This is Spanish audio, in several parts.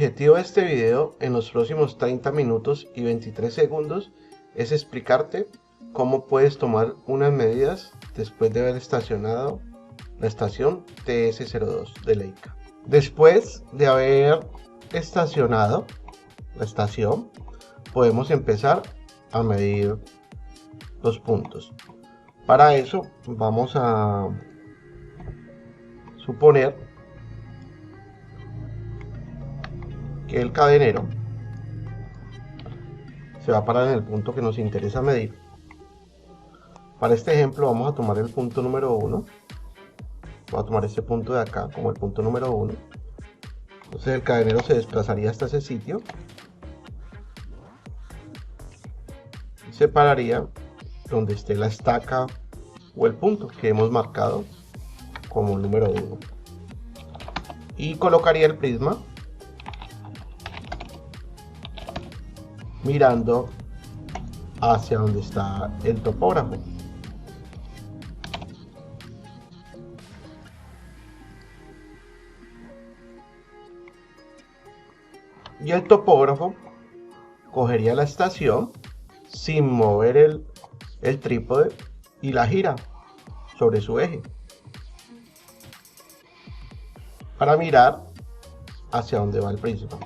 objetivo de este video en los próximos 30 minutos y 23 segundos es explicarte cómo puedes tomar unas medidas después de haber estacionado la estación TS02 de Leica. Después de haber estacionado la estación, podemos empezar a medir los puntos. Para eso vamos a suponer que el cadenero se va a parar en el punto que nos interesa medir. Para este ejemplo vamos a tomar el punto número 1. Voy a tomar este punto de acá como el punto número 1. Entonces el cadenero se desplazaría hasta ese sitio y se pararía donde esté la estaca o el punto que hemos marcado como el número 1. Y colocaría el prisma mirando hacia donde está el topógrafo. Y el topógrafo cogería la estación sin mover el trípode y la gira sobre su eje para mirar hacia dónde va el prisma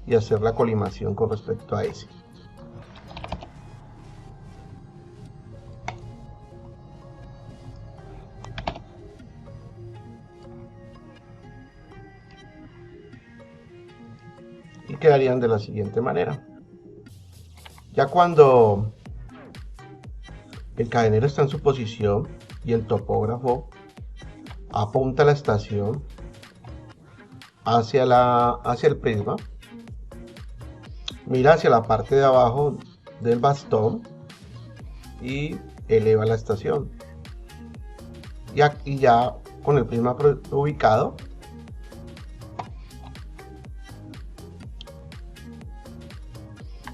y hacer la colimación con respecto a ese. Y quedarían de la siguiente manera. Ya cuando el cadenero está en su posición y el topógrafo apunta la estación hacia el prisma, mira hacia la parte de abajo del bastón y eleva la estación. Y aquí ya con el prisma ubicado,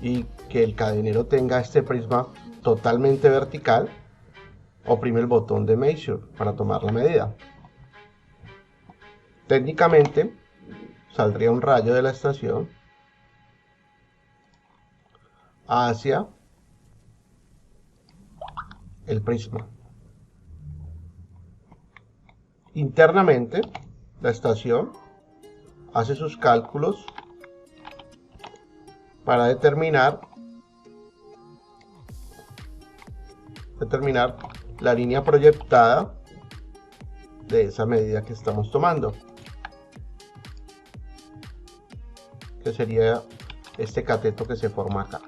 y que el cadenero tenga este prisma totalmente vertical, oprime el botón de Measure para tomar la medida. Técnicamente saldría un rayo de la estación hacia el prisma. Internamente la estación hace sus cálculos para determinar la línea proyectada de esa medida que estamos tomando, que sería este cateto que se forma acá.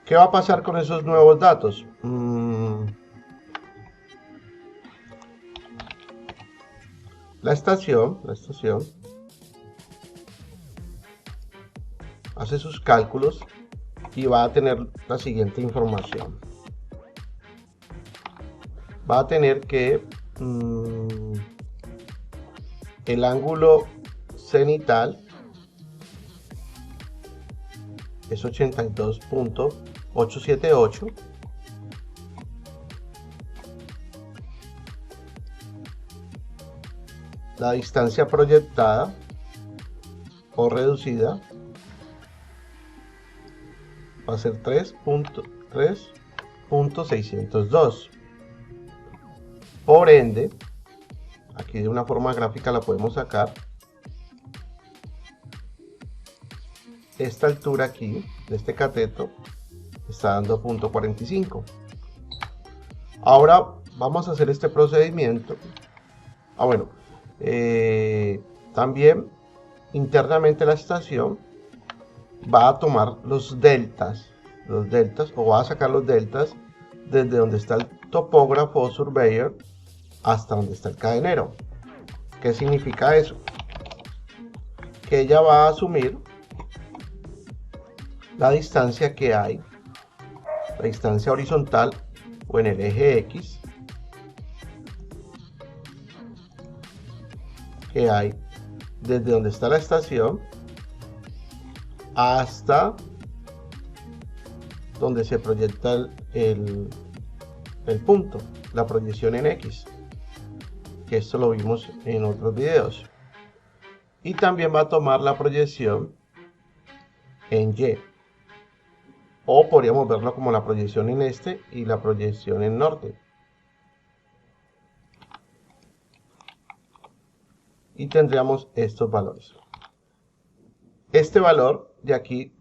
¿Qué va a pasar con esos nuevos datos? La estación hace sus cálculos y va a tener la siguiente información. Va a tener que el ángulo cenital es 82.878. La distancia proyectada o reducida va a ser 3.602. Por ende, aquí de una forma gráfica la podemos sacar. Esta altura aquí de este cateto está dando 0.45. Ahora vamos a hacer este procedimiento. También internamente la estación va a tomar los deltas o va a sacar los deltas desde donde está el topógrafo o surveyor hasta donde está el cadenero. ¿Qué significa eso? Que ella va a asumir la distancia que hay, la distancia horizontal o en el eje X que hay desde donde está la estación hasta donde se proyecta el el punto, la proyección en X, que esto lo vimos en otros videos. Y también va a tomar la proyección en Y. O podríamos verlo como la proyección en este y la proyección en norte. Y tendríamos estos valores. Este valor de aquí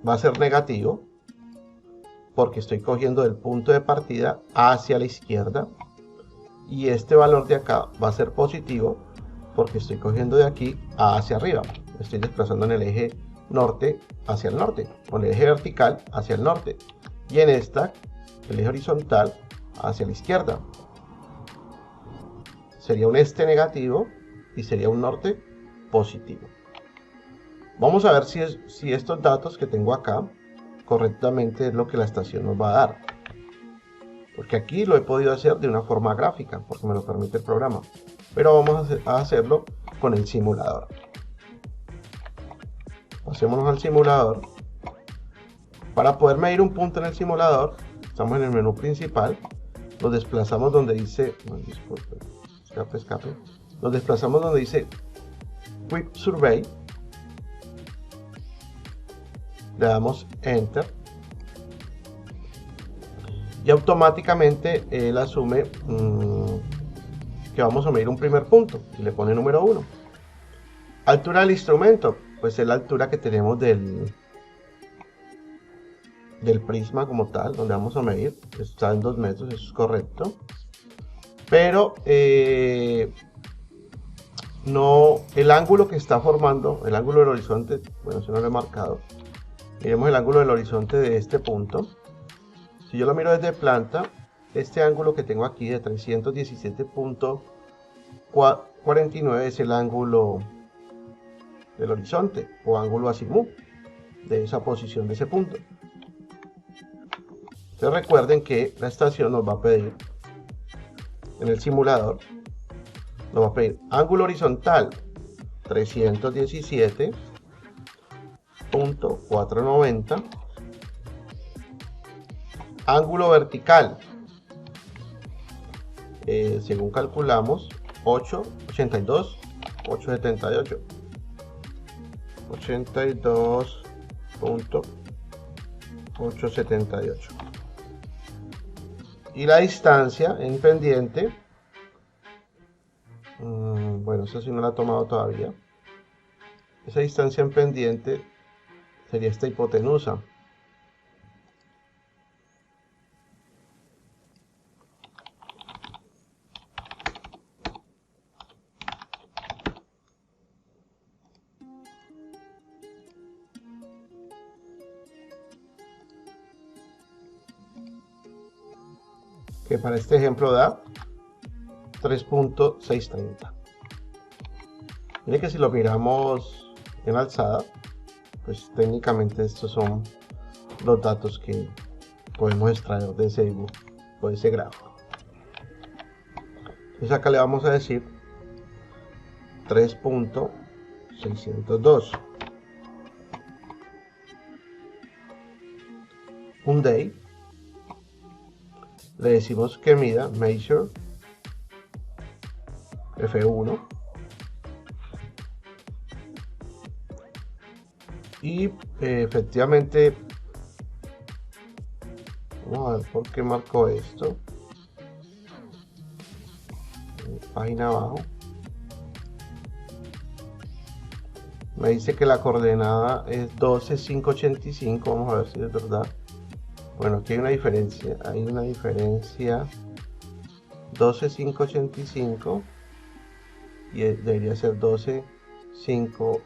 va a ser negativo porque estoy cogiendo del punto de partida hacia la izquierda. Y este valor de acá va a ser positivo porque estoy cogiendo de aquí hacia arriba. Estoy desplazando en el eje norte hacia el norte, con el eje vertical hacia el norte. Y en esta, el eje horizontal hacia la izquierda. Sería un este negativo y sería un norte positivo. Vamos a ver si estos datos que tengo acá correctamente es lo que la estación nos va a dar. Porque aquí lo he podido hacer de una forma gráfica, porque me lo permite el programa. Pero vamos a hacerlo con el simulador. Pasémonos al simulador. Para poder medir un punto en el simulador, estamos en el menú principal. Nos desplazamos donde dice... disculpe, escape. Nos desplazamos donde dice Quick Survey. Le damos Enter. Y automáticamente él asume que vamos a medir un primer punto y le pone número 1. Altura del instrumento, pues es la altura que tenemos del prisma como tal, donde vamos a medir. Está en 2 metros, eso es correcto. Pero no, el ángulo que está formando, el ángulo del horizonte, bueno, si no lo he marcado. Miremos el ángulo del horizonte de este punto. Si yo lo miro desde planta, este ángulo que tengo aquí de 317.49 es el ángulo del horizonte o ángulo azimut de esa posición de ese punto. Entonces recuerden que la estación nos va a pedir en el simulador, nos va a pedir ángulo horizontal 317.490, ángulo vertical, según calculamos, 882, 878, 82.878. Y la distancia en pendiente, bueno, eso sí no la ha tomado todavía. Esa distancia en pendiente sería esta hipotenusa. Que para este ejemplo da 3.630. Miren que si lo miramos en alzada, pues técnicamente estos son los datos que podemos extraer de ese dibujo o de ese gráfico. Entonces acá le vamos a decir 3.602. Un day. Le decimos que mida measure F1 y efectivamente vamos a ver por qué marcó esto. Página abajo me dice que la coordenada es 12.585. Vamos a ver si es verdad. Bueno, aquí hay una diferencia, 12.585 y debería ser 12.5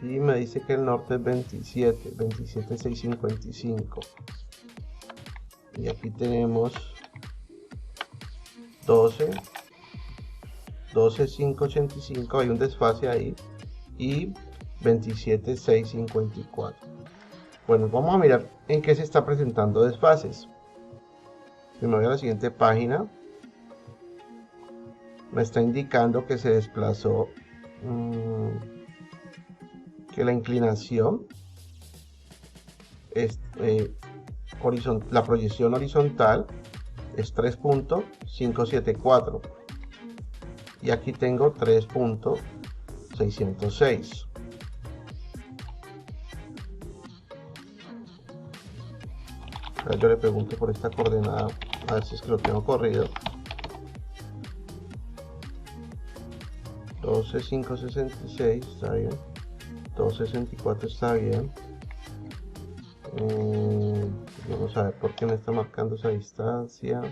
y me dice que el norte es 27.655 y aquí tenemos 12.585, hay un desfase ahí, y 27.654. Bueno, vamos a mirar en qué se está presentando desfases. Si me voy a la siguiente página, me está indicando que se desplazó, que la inclinación la proyección horizontal es 3.574 y aquí tengo 3.606. Ahora yo le pregunto por esta coordenada, a ver si es que lo tengo corrido. 12.566 está bien, 264 está bien. Vamos a ver por qué me está marcando esa distancia.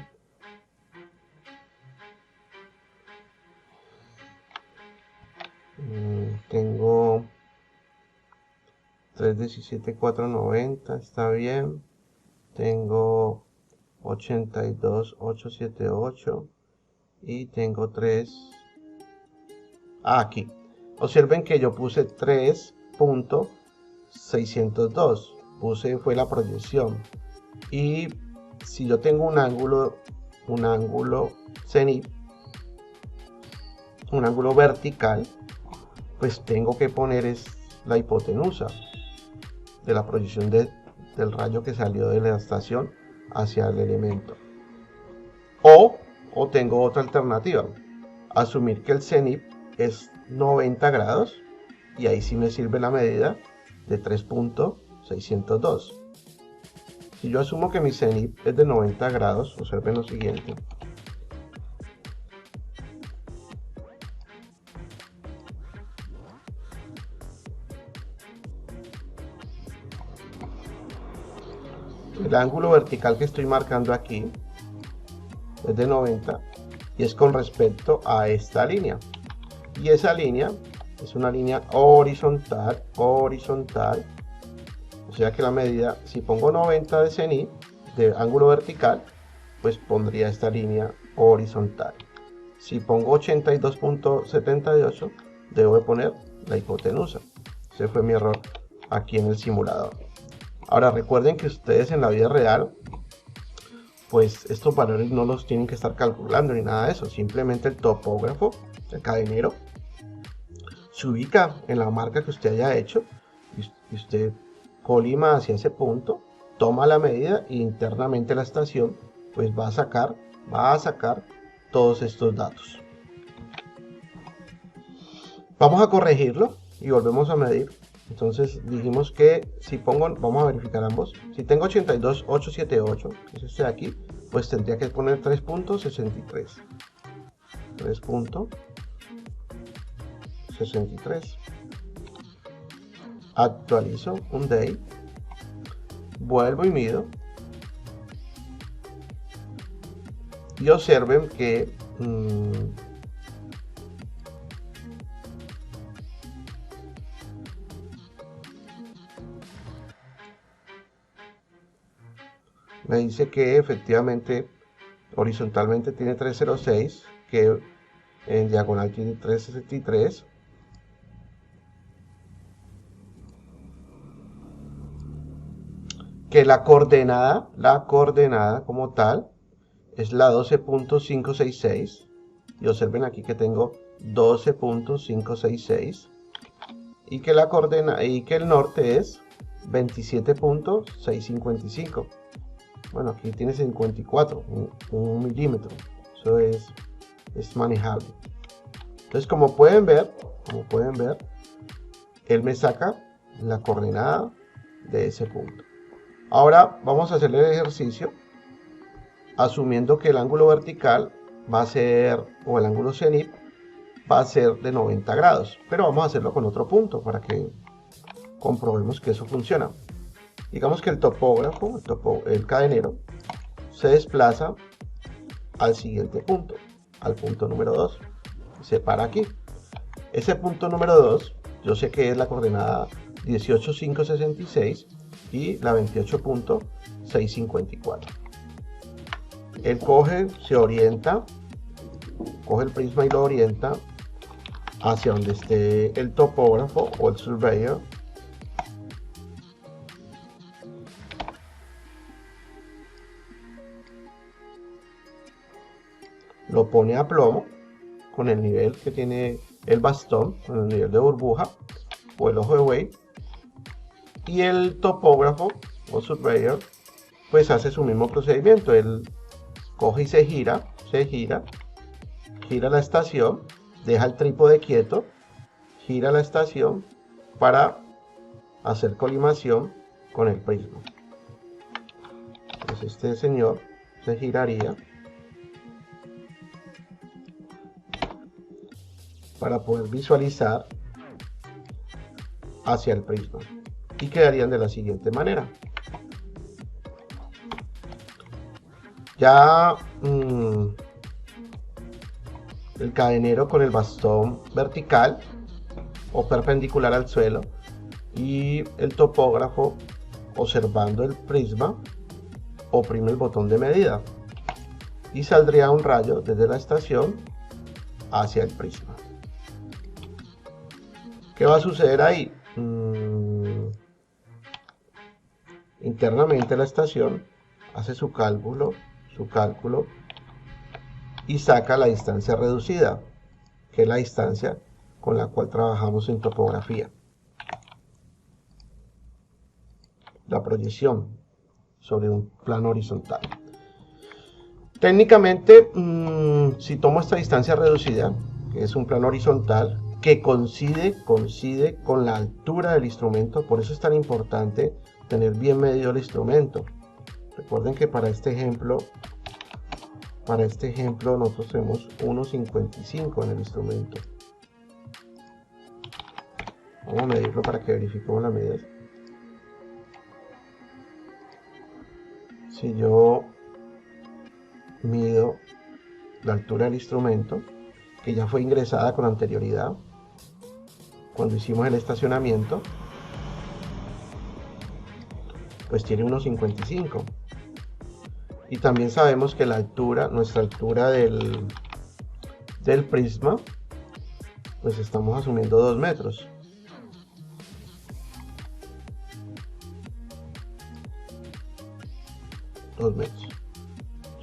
Tengo 317.490 está bien. Tengo 82.878 y tengo 3 aquí. Observen que yo puse 3.602, fue la proyección, y si yo tengo un ángulo cenit, un ángulo vertical, pues tengo que poner la hipotenusa de la proyección del rayo que salió de la estación hacia el elemento. O tengo otra alternativa, asumir que el cenit es 90 grados y ahí sí me sirve la medida de 3.602. Si yo asumo que mi cenit es de 90 grados, observen lo siguiente. El ángulo vertical que estoy marcando aquí es de 90 y es con respecto a esta línea. Y esa línea es una línea horizontal. O sea que la medida, si pongo 90 de cenit, de ángulo vertical, pues pondría esta línea horizontal. Si pongo 82.78, debo de poner la hipotenusa. Ese fue mi error aquí en el simulador. Ahora recuerden que ustedes en la vida real, pues estos valores no los tienen que estar calculando ni nada de eso. Simplemente el topógrafo, el cadenero, se ubica en la marca que usted haya hecho y usted colima hacia ese punto, toma la medida e internamente la estación pues va a sacar todos estos datos. Vamos a corregirlo y volvemos a medir. Entonces dijimos que si pongo, vamos a verificar ambos, si tengo 82.878, que es este de aquí, pues tendría que poner 3.63. 3.63. Actualizo un day, vuelvo y mido, y observen que me dice que efectivamente horizontalmente tiene 306, que en diagonal tiene 363. Que la coordenada como tal es la 12.566 y observen aquí que tengo 12.566 y que la coordenada y que el norte es 27.655. Bueno, aquí tiene 54, un milímetro. Eso es manejable. Entonces, como pueden ver, él me saca la coordenada de ese punto. Ahora vamos a hacer el ejercicio asumiendo que el ángulo vertical va a ser, o el ángulo cenit va a ser de 90 grados, pero vamos a hacerlo con otro punto para que comprobemos que eso funciona. Digamos que el topógrafo, el cadenero, se desplaza al siguiente punto, al punto número 2, se para aquí. Ese punto número 2, yo sé que es la coordenada 18.566 y la 28.654. Él se orienta, coge el prisma y lo orienta hacia donde esté el topógrafo o el surveyor. Lo pone a plomo con el nivel que tiene el bastón, con el nivel de burbuja o el ojo de buey, y el topógrafo o surveyor pues hace su mismo procedimiento. Él coge y se gira la estación, deja el trípode quieto, gira la estación para hacer colimación con el prisma. Pues este señor se giraría para poder visualizar hacia el prisma y quedarían de la siguiente manera. Ya el cadenero con el bastón vertical o perpendicular al suelo y el topógrafo observando el prisma oprime el botón de medida y saldría un rayo desde la estación hacia el prisma. ¿Qué va a suceder ahí? Internamente la estación hace su cálculo y saca la distancia reducida, que es la distancia con la cual trabajamos en topografía. La proyección sobre un plano horizontal. Técnicamente, si tomo esta distancia reducida, que es un plano horizontal, que coincide con la altura del instrumento, por eso es tan importante tener bien medido el instrumento. Recuerden que para este ejemplo nosotros tenemos 1.55 en el instrumento. Vamos a medirlo para que verifiquemos las medidas. Si yo mido la altura del instrumento, que ya fue ingresada con anterioridad, cuando hicimos el estacionamiento, pues tiene 1.55. Y también sabemos que la altura, nuestra altura del prisma, pues estamos asumiendo 2 metros.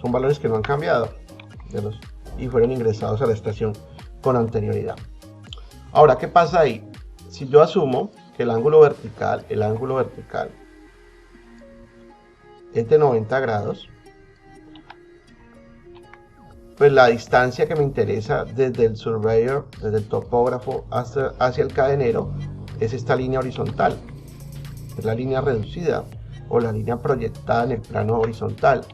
Son valores que no han cambiado y fueron ingresados a la estación con anterioridad. Ahora, ¿qué pasa ahí? Si yo asumo que el ángulo vertical es de 90 grados, pues la distancia que me interesa desde el surveyor, desde el topógrafo hacia el cadenero, es esta línea horizontal. Es la línea reducida o la línea proyectada en el plano horizontal.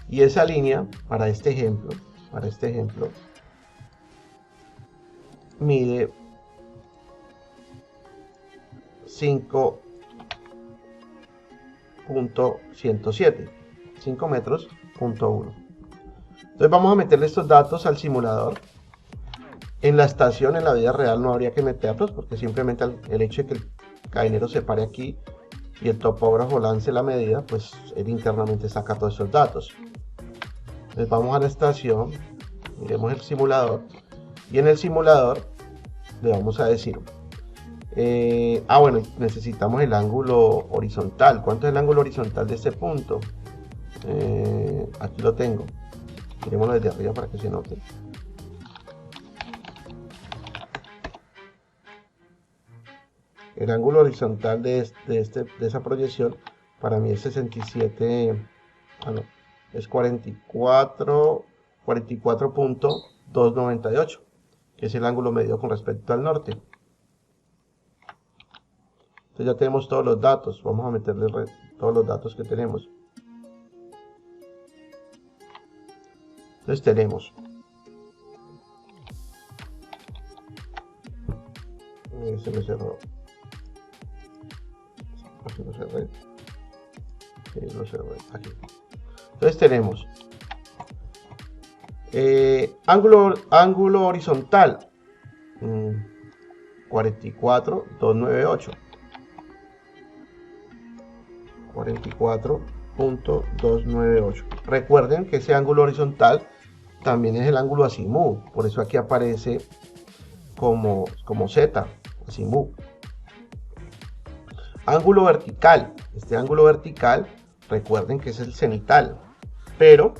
Y esa línea, para este ejemplo, mide 5.107, 5 metros, punto 1. Entonces vamos a meterle estos datos al simulador. En la estación, en la vida real, no habría que meterlos porque simplemente el hecho de que el cadenero se pare aquí y el topógrafo lance la medida, pues él internamente saca todos esos datos. Entonces vamos a la estación, miremos el simulador y en el simulador le vamos a decir bueno, necesitamos el ángulo horizontal. ¿Cuánto es el ángulo horizontal de este punto? Aquí lo tengo. Miremoslo desde arriba para que se note. El ángulo horizontal de esa proyección para mí es 67, es 44.298, que es el ángulo medido con respecto al norte. Entonces ya tenemos todos los datos, vamos a meterle todos los datos que tenemos. Entonces tenemos se me cerró. Aquí lo cerré. Sí, lo cerré. Aquí. Entonces tenemos ángulo horizontal 44.298. 44.298. Recuerden que ese ángulo horizontal también es el ángulo azimut, por eso aquí aparece como Z, azimut. Ángulo vertical, este ángulo vertical, recuerden que es el cenital, pero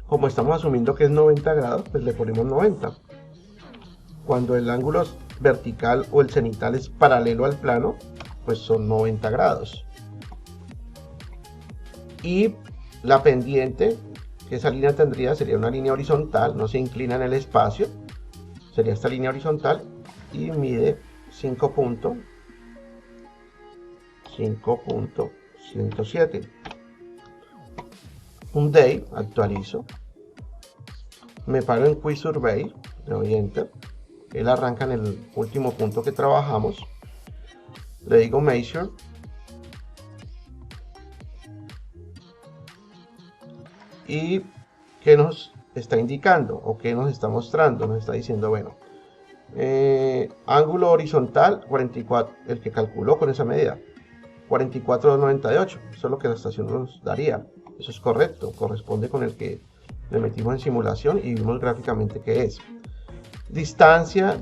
como estamos asumiendo que es 90 grados, pues le ponemos 90. Cuando el ángulo vertical o el cenital es paralelo al plano, pues son 90 grados. Y la pendiente que esa línea tendría sería una línea horizontal, no se inclina en el espacio, sería esta línea horizontal y mide 5.107. Un day, actualizo, me paro en Quick Survey, le doy Enter, él arranca en el último punto que trabajamos, le digo Measure, y ¿qué nos está indicando o qué nos está mostrando? Nos está diciendo, bueno, ángulo horizontal 44, el que calculó con esa medida, 44,98, eso es lo que la estación nos daría. Eso es correcto, corresponde con el que le metimos en simulación y vimos gráficamente que es. Distancia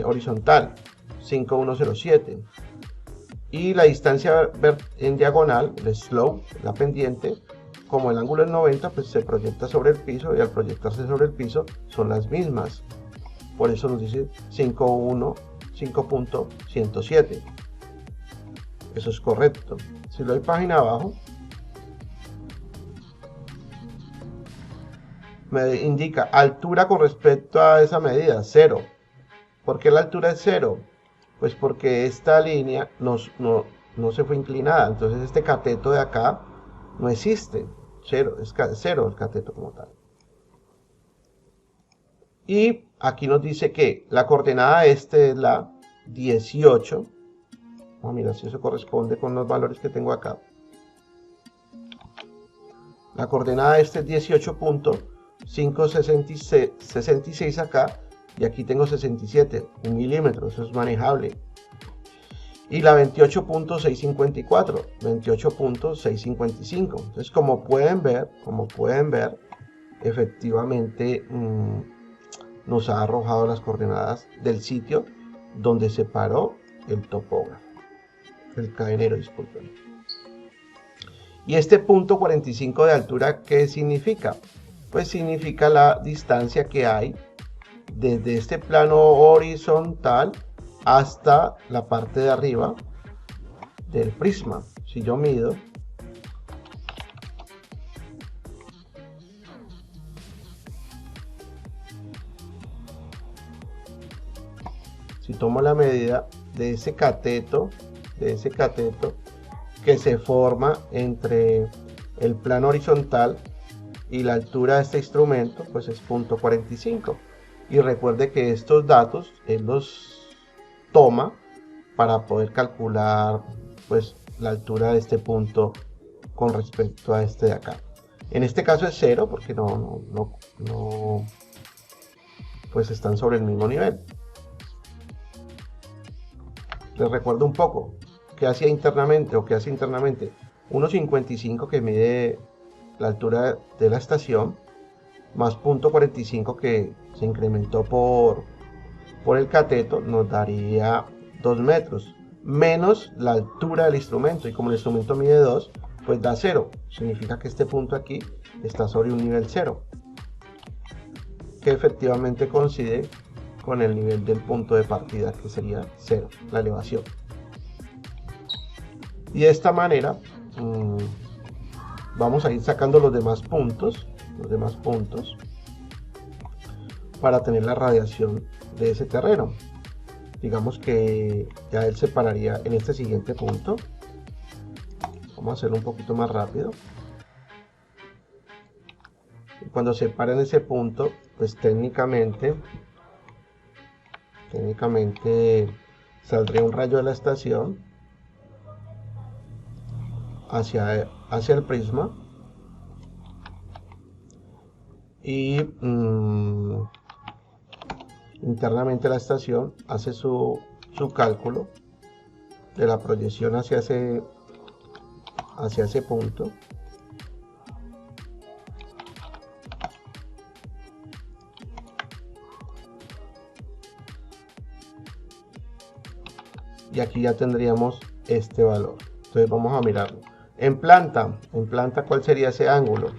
horizontal 5107, y la distancia en diagonal, el slope, la pendiente, como el ángulo es 90, pues se proyecta sobre el piso, y al proyectarse sobre el piso son las mismas, por eso nos dice 5.107. Eso es correcto. Si le doy página abajo, me indica altura con respecto a esa medida, 0. ¿Por qué la altura es 0? Pues porque esta línea no se fue inclinada, entonces este cateto de acá no existe, 0, es 0 el cateto como tal. Y aquí nos dice que la coordenada este es la 18. Vamos a mirar si eso corresponde con los valores que tengo acá. La coordenada este es 18.566 acá, y aquí tengo 67, 1 milímetro, eso es manejable. Y la 28.654, 28.655. Entonces, como pueden ver, efectivamente nos ha arrojado las coordenadas del sitio donde se paró el topógrafo, el cadenero, disculpen. Y este punto 45 de altura, ¿qué significa? Pues significa la distancia que hay desde este plano horizontal hasta la parte de arriba del prisma. Si yo mido, si tomo la medida de ese cateto que se forma entre el plano horizontal y la altura de este instrumento, pues es punto 45. Y recuerde que estos datos él los toma para poder calcular pues la altura de este punto con respecto a este de acá. En este caso es 0 porque no pues están sobre el mismo nivel. Les recuerdo un poco que hacía internamente 1.55 que mide la altura de la estación, más punto 45 que se incrementó por el cateto, nos daría 2 metros, menos la altura del instrumento, y como el instrumento mide 2, pues da 0, significa que este punto aquí está sobre un nivel 0, que efectivamente coincide con el nivel del punto de partida, que sería 0, la elevación. Y de esta manera vamos a ir sacando los demás puntos para tener la radiación de ese terreno. Digamos que ya él se pararía en este siguiente punto. Vamos a hacerlo un poquito más rápido. Y cuando se para en ese punto, pues técnicamente saldría un rayo de la estación hacia el prisma, y internamente la estación hace su cálculo de la proyección hacia ese punto, y aquí ya tendríamos este valor. Entonces vamos a mirarlo en planta. ¿Cuál sería ese ángulo?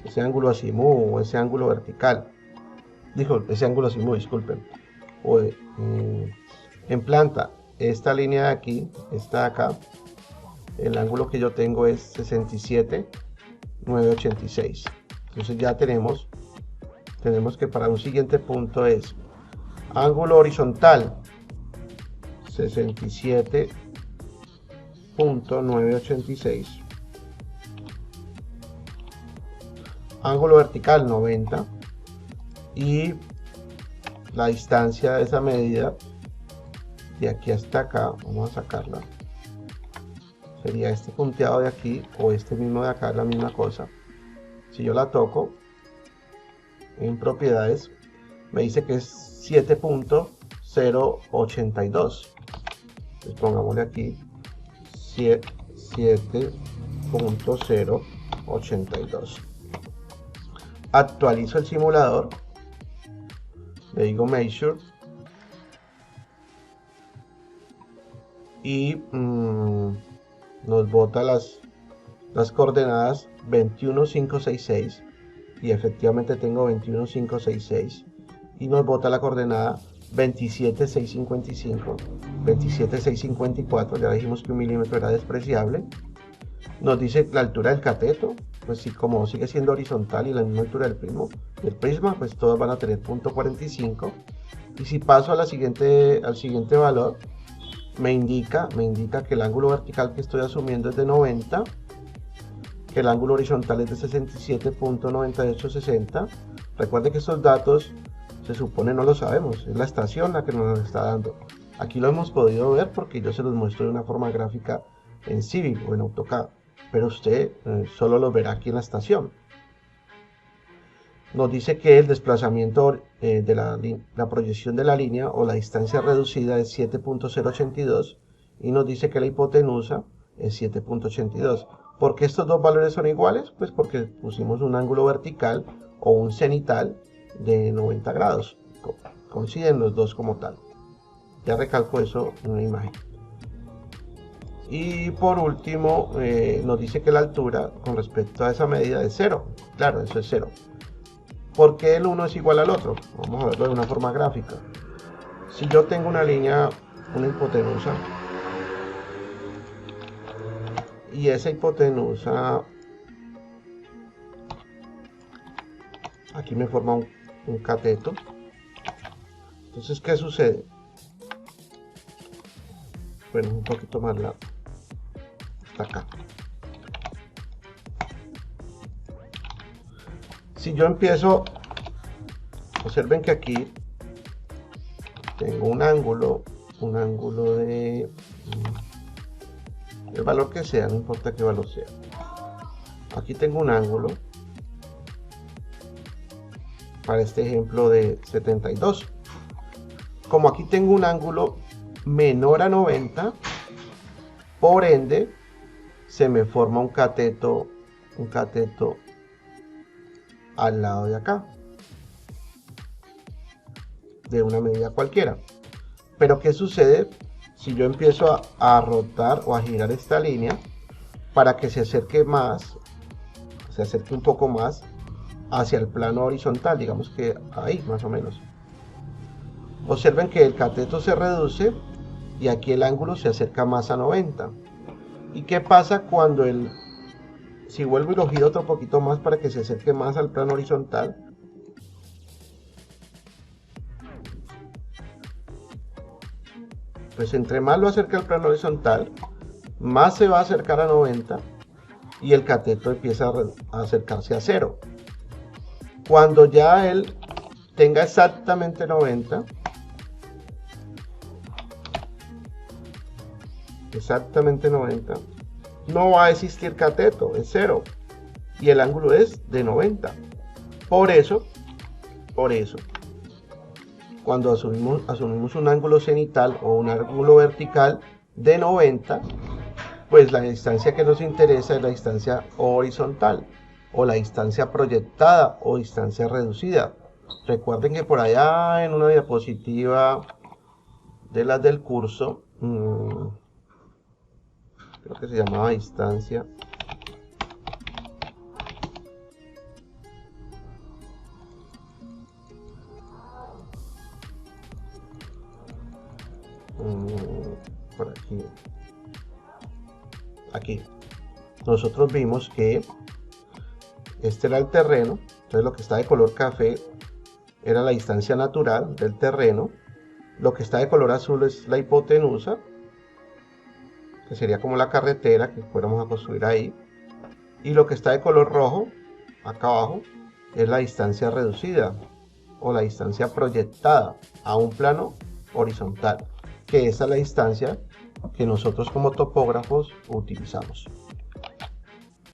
Ese ángulo azimú o ese ángulo vertical. Ese ángulo azimú, disculpen. En planta, esta línea de aquí, esta de acá, el ángulo que yo tengo es 67,986. Entonces ya tenemos que para un siguiente punto es ángulo horizontal 67,986, ángulo vertical 90 y la distancia de esa medida de aquí hasta acá, vamos a sacarla, sería este punteado de aquí o este mismo de acá, la misma cosa. Si yo la toco en propiedades, me dice que es 7,082. Entonces pongámosle aquí 7,082. Actualizo el simulador, le digo measure y nos bota las coordenadas 21,566 y efectivamente tengo 21,566 y nos bota la coordenada 27,655, 27,654. Ya dijimos que 1 milímetro era despreciable. Nos dice la altura del cateto, pues sí, como sigue siendo horizontal y la misma altura del prisma, pues todas van a tener .45. Y si paso al siguiente valor, me indica que el ángulo vertical que estoy asumiendo es de 90, que el ángulo horizontal es de 67,9860. Recuerde que estos datos se supone no lo sabemos, es la estación la que nos está dando. Aquí lo hemos podido ver porque yo se los muestro de una forma gráfica en Civil o en AutoCAD, pero usted solo lo verá aquí en la estación. Nos dice que el desplazamiento de la proyección de la línea o la distancia reducida es 7,082 y nos dice que la hipotenusa es 7,82. ¿Por qué estos dos valores son iguales? Pues porque pusimos un ángulo vertical o un cenital de 90 grados. Coinciden los dos como tal. Ya recalco eso en una imagen. Y por último nos dice que la altura con respecto a esa medida es 0. Claro, eso es 0. ¿Por qué el uno es igual al otro? Vamos a verlo de una forma gráfica. Si yo tengo una línea, una hipotenusa, y esa hipotenusa aquí me forma un cateto, entonces ¿qué sucede? Bueno, un poquito más largo, hasta acá. Si yo empiezo, observen que aquí tengo un ángulo de el valor que sea, no importa qué valor sea. Aquí tengo un ángulo para este ejemplo de 72. Como aquí tengo un ángulo menor a 90, por ende se me forma un cateto al lado de acá, de una medida cualquiera. Pero ¿qué sucede si yo empiezo a rotar o a girar esta línea para que se acerque un poco más hacia el plano horizontal? Digamos que ahí más o menos. Observen que el cateto se reduce y aquí el ángulo se acerca más a 90. ¿Y qué pasa cuando si vuelvo y lo giro otro poquito más para que se acerque más al plano horizontal? Pues entre más lo acerque al plano horizontal, más se va a acercar a 90 y el cateto empieza a acercarse a 0. Cuando ya él tenga exactamente 90, no va a existir cateto, es 0 y el ángulo es de 90. Por eso cuando asumimos un ángulo cenital o un ángulo vertical de 90, pues la distancia que nos interesa es la distancia horizontal o la distancia proyectada o distancia reducida. Recuerden que por allá en una diapositiva de las del curso, creo que se llamaba distancia por aquí nosotros vimos que este era el terreno, entonces lo que está de color café era la distancia natural del terreno, lo que está de color azul es la hipotenusa, que sería como la carretera que fuéramos a construir ahí, y lo que está de color rojo acá abajo es la distancia reducida o la distancia proyectada a un plano horizontal, que esa es la distancia que nosotros como topógrafos utilizamos.